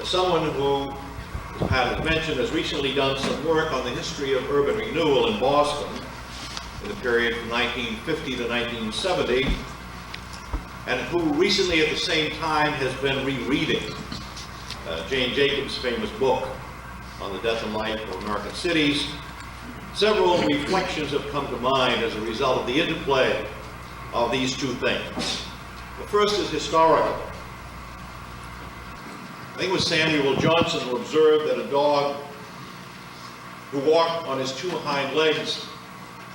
As someone who, as Pat has mentioned, has recently done some work on the history of urban renewal in Boston in the period from 1950 to 1970, and who recently at the same time has been rereading Jane Jacobs' famous book on the death and life of American cities, several reflections have come to mind as a result of the interplay of these two things. The first is historical. I think it was Samuel Johnson who observed that a dog who walked on his two hind legs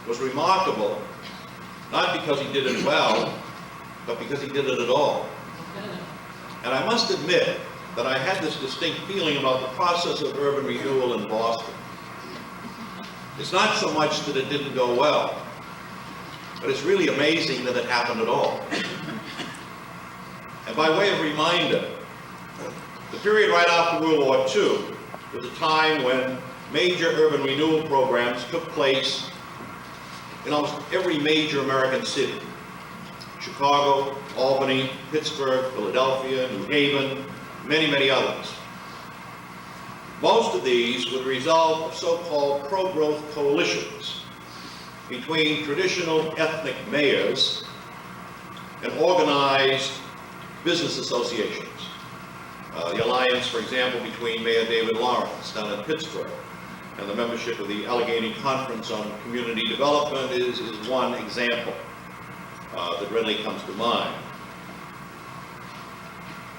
was remarkable, not because he did it well, but because he did it at all. And I must admit that I had this distinct feeling about the process of urban renewal in Boston. It's not so much that it didn't go well, but it's really amazing that it happened at all. And by way of reminder, the period right after World War II was a time when major urban renewal programs took place in almost every major American city. Chicago, Albany, Pittsburgh, Philadelphia, New Haven, many, many others. Most of these were the result of so-called pro-growth coalitions between traditional ethnic mayors and organized business associations. The alliance, for example, between Mayor David Lawrence down in Pittsburgh and the membership of the Allegheny Conference on Community Development is one example that readily comes to mind.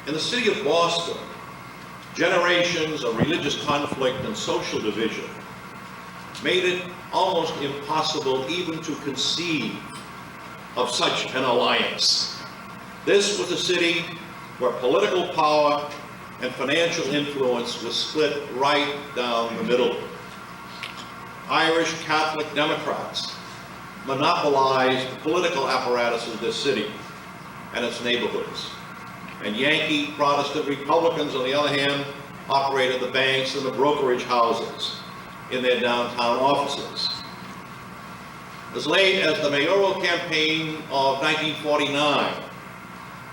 In the city of Boston, generations of religious conflict and social division made it almost impossible even to conceive of such an alliance. This was a city where political power and financial influence was split right down the middle. Irish Catholic Democrats monopolized the political apparatus of this city and its neighborhoods. And Yankee Protestant Republicans, on the other hand, operated the banks and the brokerage houses in their downtown offices. As late as the mayoral campaign of 1949,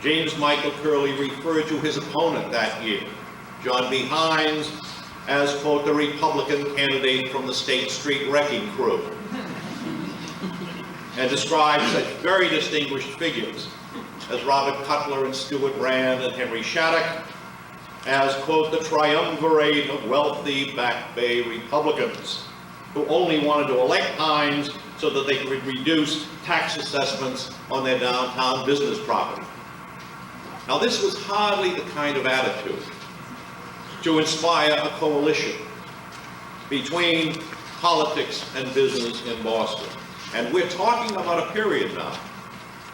James Michael Curley referred to his opponent that year, John B. Hines, as, quote, the Republican candidate from the State Street Wrecking Crew, and described such very distinguished figures as Robert Cutler and Stuart Rand and Henry Shattuck as, quote, the triumvirate of wealthy Back Bay Republicans who only wanted to elect Hines so that they could reduce tax assessments on their downtown business property. Now, this was hardly the kind of attitude to inspire a coalition between politics and business in Boston. And we're talking about a period now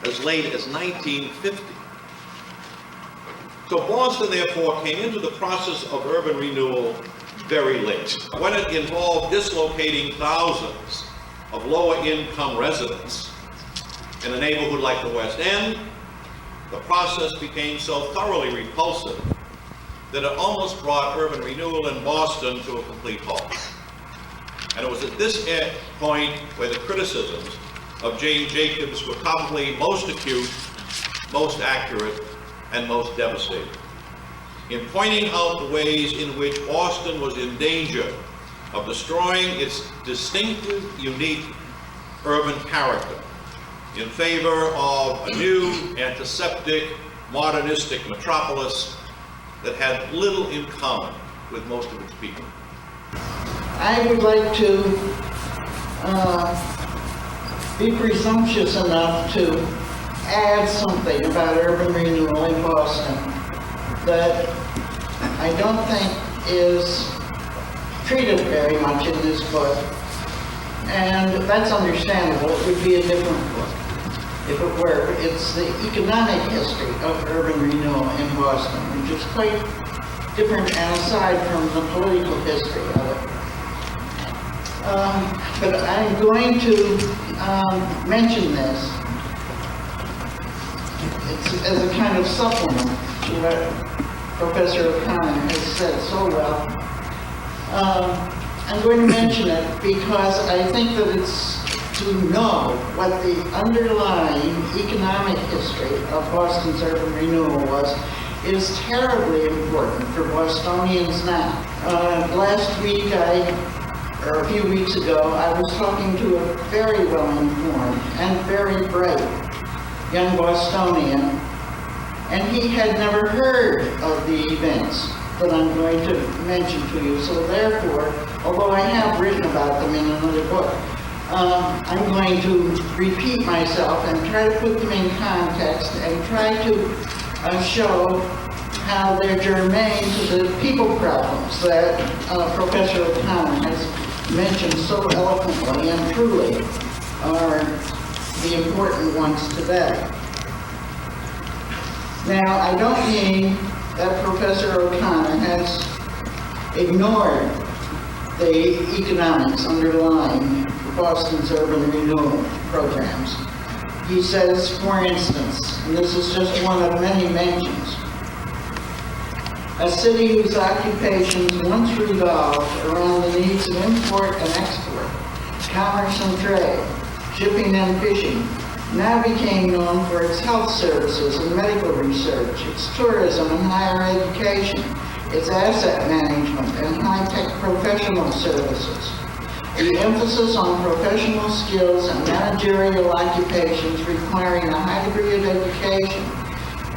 as late as 1950. So Boston, therefore, came into the process of urban renewal very late, when it involved dislocating thousands of lower-income residents in a neighborhood like the West End. The process became so thoroughly repulsive that it almost brought urban renewal in Boston to a complete halt. And it was at this point where the criticisms of Jane Jacobs were probably most acute, most accurate, and most devastating, in pointing out the ways in which Boston was in danger of destroying its distinctive, unique urban character in favor of a new, antiseptic, modernistic metropolis that had little in common with most of its people. I would like to be presumptuous enough to add something about urban renewal in Boston that I don't think is treated very much in this book, and that's understandable. It would be a different book if it were. It's the economic history of urban renewal in Boston, which is quite different and aside from the political history of it. But I'm going to mention this as a kind of supplement to what Professor O'Connor has said so well. I'm going to mention it because I think that it's to know what the underlying economic history of Boston's urban renewal was, is terribly important for Bostonians now. Last week, or a few weeks ago, I was talking to a very well-informed and very bright young Bostonian, and he had never heard of the events that I'm going to mention to you. So therefore, although I have written about them in another book, I'm going to repeat myself and try to put them in context and try to show how they're germane to the people problems that Professor O'Connor has mentioned so eloquently and truly are the important ones today. Now, I don't mean that Professor O'Connor has ignored the economics underlying Boston's urban renewal programs. He says, for instance, and this is just one of many mentions, a city whose occupations once revolved around the needs of import and export, commerce and trade, shipping and fishing, now became known for its health services and medical research, its tourism and higher education, its asset management and high-tech professional services. The emphasis on professional skills and managerial occupations requiring a high degree of education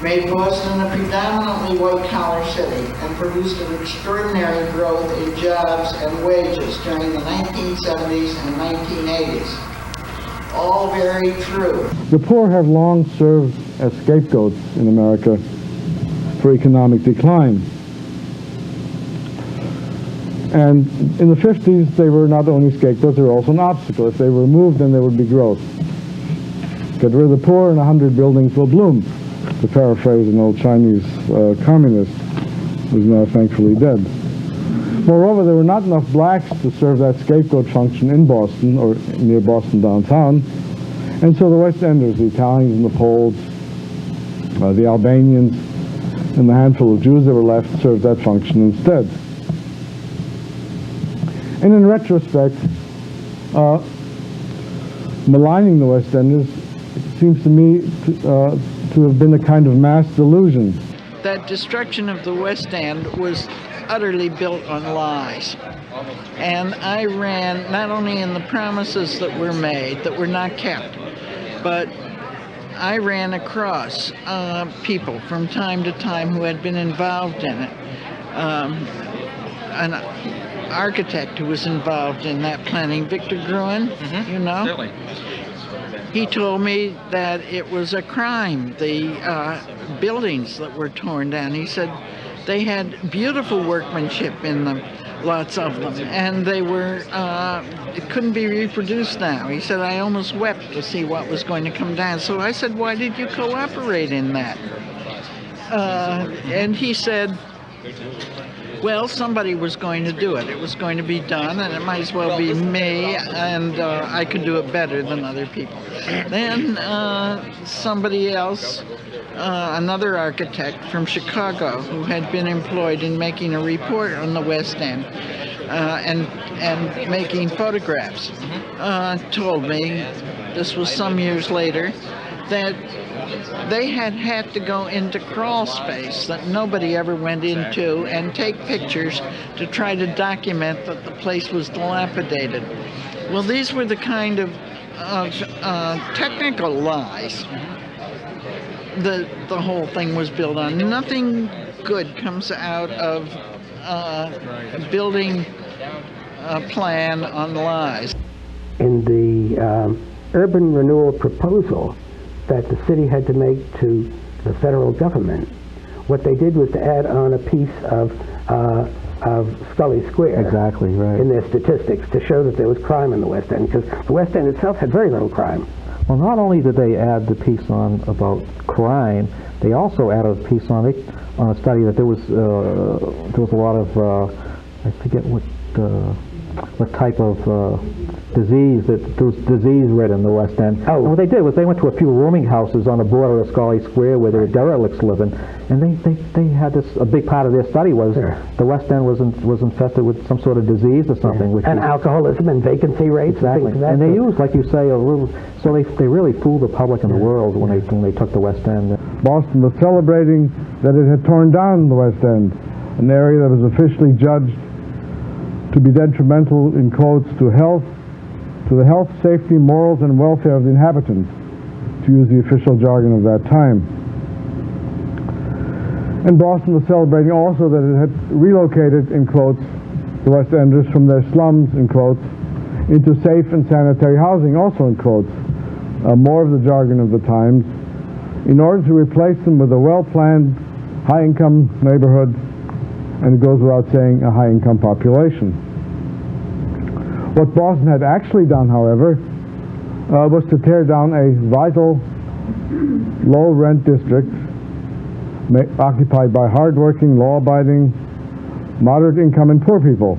made Boston a predominantly white-collar city and produced an extraordinary growth in jobs and wages during the 1970s and 1980s. All very true. The poor have long served as scapegoats in America for economic decline. And in the 50s, they were not only scapegoats, they were also an obstacle. If they were removed, then there would be growth. Get rid of the poor and 100 buildings will bloom, to paraphrase an old Chinese communist who's now thankfully dead. Moreover, there were not enough blacks to serve that scapegoat function in Boston or near Boston downtown. And so the West Enders, the Italians and the Poles, the Albanians, and the handful of Jews that were left served that function instead. And in retrospect, maligning the West Enders seems to me to have been a kind of mass delusion. That destruction of the West End was utterly built on lies. And I ran not only in the promises that were made, that were not kept, but I ran across people from time to time who had been involved in it. An architect who was involved in that planning, Victor Gruen, you know? Certainly. He told me that it was a crime, the buildings that were torn down. He said they had beautiful workmanship in them, lots of them, and they were, it couldn't be reproduced now. He said, I almost wept to see what was going to come down. So I said, why did you cooperate in that? And he said, well, somebody was going to do it. It was going to be done, and it might as well be me, and I could do it better than other people. Then somebody else, another architect from Chicago, who had been employed in making a report on the West End and making photographs, told me, this was some years later, that they had to go into crawl space that nobody ever went into and take pictures to try to document that the place was dilapidated. Well, these were the kind of technical lies that the whole thing was built on. Nothing good comes out of building a plan on lies. In the urban renewal proposal that the city had to make to the federal government, what they did was to add on a piece of Scully Square. Exactly, right. In their statistics to show that there was crime in the West End, because the West End itself had very little crime. Well, not only did they add the piece on about crime, they also added a piece on it on a study that there was a lot of I forget what type of disease-ridden, the West End. Oh. And what they did was they went to a few rooming houses on the border of Scully Square where there were derelicts living, and they had this, a big part of their study was the West End was infested with some sort of disease or something. Which and is, alcoholism and vacancy rates. exactly. And things of that And they sort. used, like you say, so they really fooled the public and the world when they took the West End. Boston was celebrating that it had torn down the West End, an area that was officially judged to be detrimental, in quotes, to the health, safety, morals, and welfare of the inhabitants, to use the official jargon of that time. And Boston was celebrating also that it had relocated, in quotes, the West Enders from their slums, in quotes, into safe and sanitary housing, also in quotes, more of the jargon of the times, in order to replace them with a well-planned, high-income neighborhood, and it goes without saying, a high-income population. What Boston had actually done, however, was to tear down a vital, low-rent district occupied by hard-working, law-abiding, moderate-income and poor people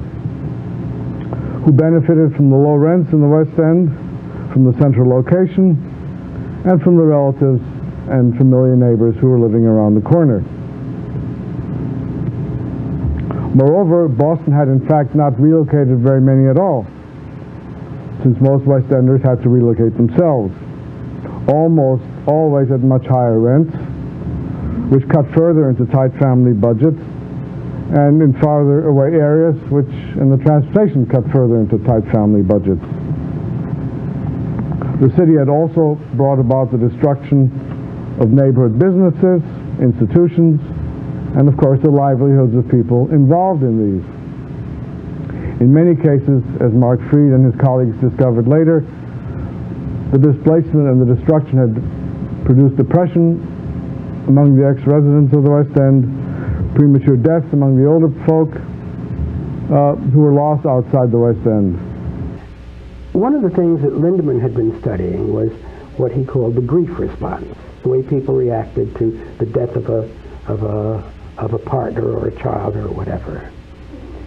who benefited from the low rents in the West End, from the central location, and from the relatives and familiar neighbors who were living around the corner. Moreover, Boston had in fact not relocated very many at all, since most West Enders had to relocate themselves, almost always at much higher rents, which cut further into tight family budgets, and in farther away areas, which in the transportation cut further into tight family budgets. The city had also brought about the destruction of neighborhood businesses, institutions, and of course the livelihoods of people involved in these. In many cases, as Marc Fried and his colleagues discovered later, the displacement and the destruction had produced depression among the ex-residents of the West End, premature deaths among the older folk who were lost outside the West End. One of the things that Lindemann had been studying was what he called the grief response, the way people reacted to the death of a partner or a child or whatever.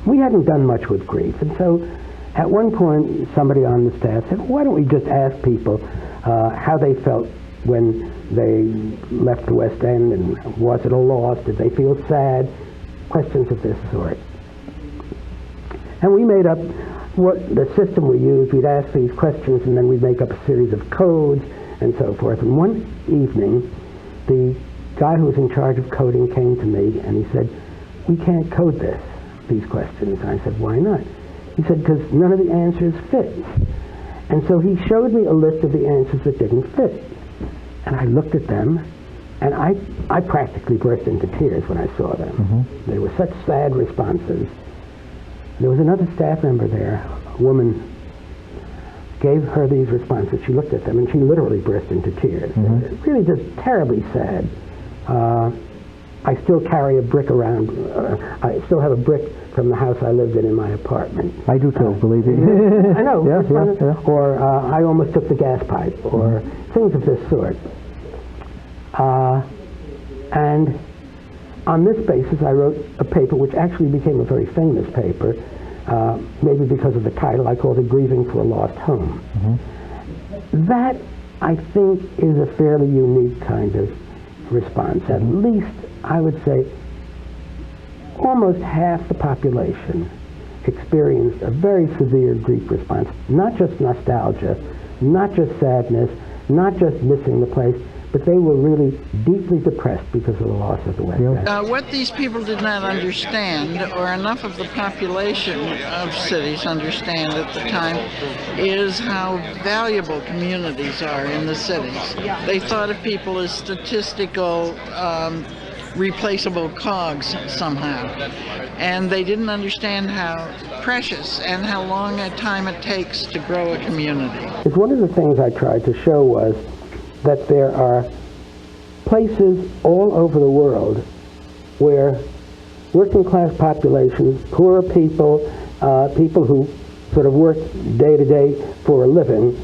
We hadn't done much with grief, and so at one point somebody on the staff said, why don't we just ask people how they felt when they left the West End, and was it a loss? Did they feel sad? Questions of this sort. And we made up what the system we used. We'd ask these questions, and then we'd make up a series of codes and so forth. And one evening, the guy who was in charge of coding came to me, and he said, we can't code these questions. And I said, why not? He said, because none of the answers fit. And so he showed me a list of the answers that didn't fit. And I looked at them, and I practically burst into tears when I saw them. Mm-hmm. They were such sad responses. There was another staff member there, a woman, gave her these responses. She looked at them, and she literally burst into tears. Mm-hmm. Really just terribly sad. I still carry a brick around. I still have a brick from the house I lived in my apartment. I do too, believe me. I know. Yeah. Or I almost took the gas pipe, or things of this sort. And on this basis, I wrote a paper which actually became a very famous paper, maybe because of the title. I called it Grieving for a Lost Home. Mm-hmm. That, I think, is a fairly unique kind of response. At least, I would say, almost half the population experienced a very severe grief response. Not just nostalgia, not just sadness, not just missing the place, but they were really deeply depressed because of the loss of the West End. What these people did not understand, or enough of the population of cities understand at the time, is how valuable communities are in the cities. They thought of people as statistical, replaceable cogs somehow. And they didn't understand how precious and how long a time it takes to grow a community. One of the things I tried to show was that there are places all over the world where working class populations, poor people, people who sort of work day to day for a living,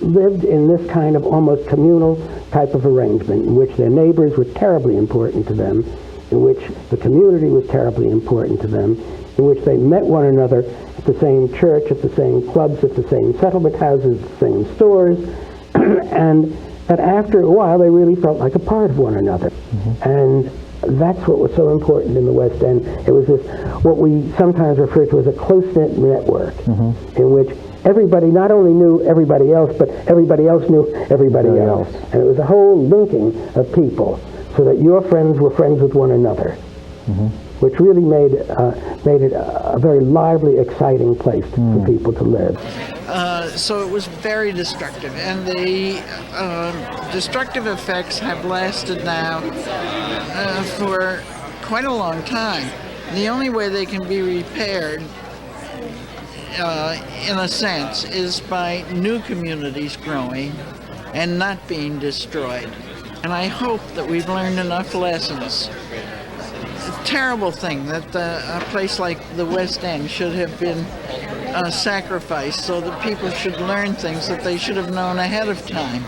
lived in this kind of almost communal type of arrangement in which their neighbors were terribly important to them, in which the community was terribly important to them, in which they met one another at the same church, at the same clubs, at the same settlement houses, the same stores, and that after a while they really felt like a part of one another. And that's what was so important in the West End. It was this, what we sometimes refer to as a close-knit network, in which everybody not only knew everybody else, but everybody else knew everybody else. And it was a whole linking of people, so that your friends were friends with one another, which really made it a very lively, exciting place for people to live. So it was very destructive, and the destructive effects have lasted now for quite a long time. The only way they can be repaired, in a sense, is by new communities growing and not being destroyed. And I hope that we've learned enough lessons. It's a terrible thing that a place like the West End should have been sacrificed so that people should learn things that they should have known ahead of time.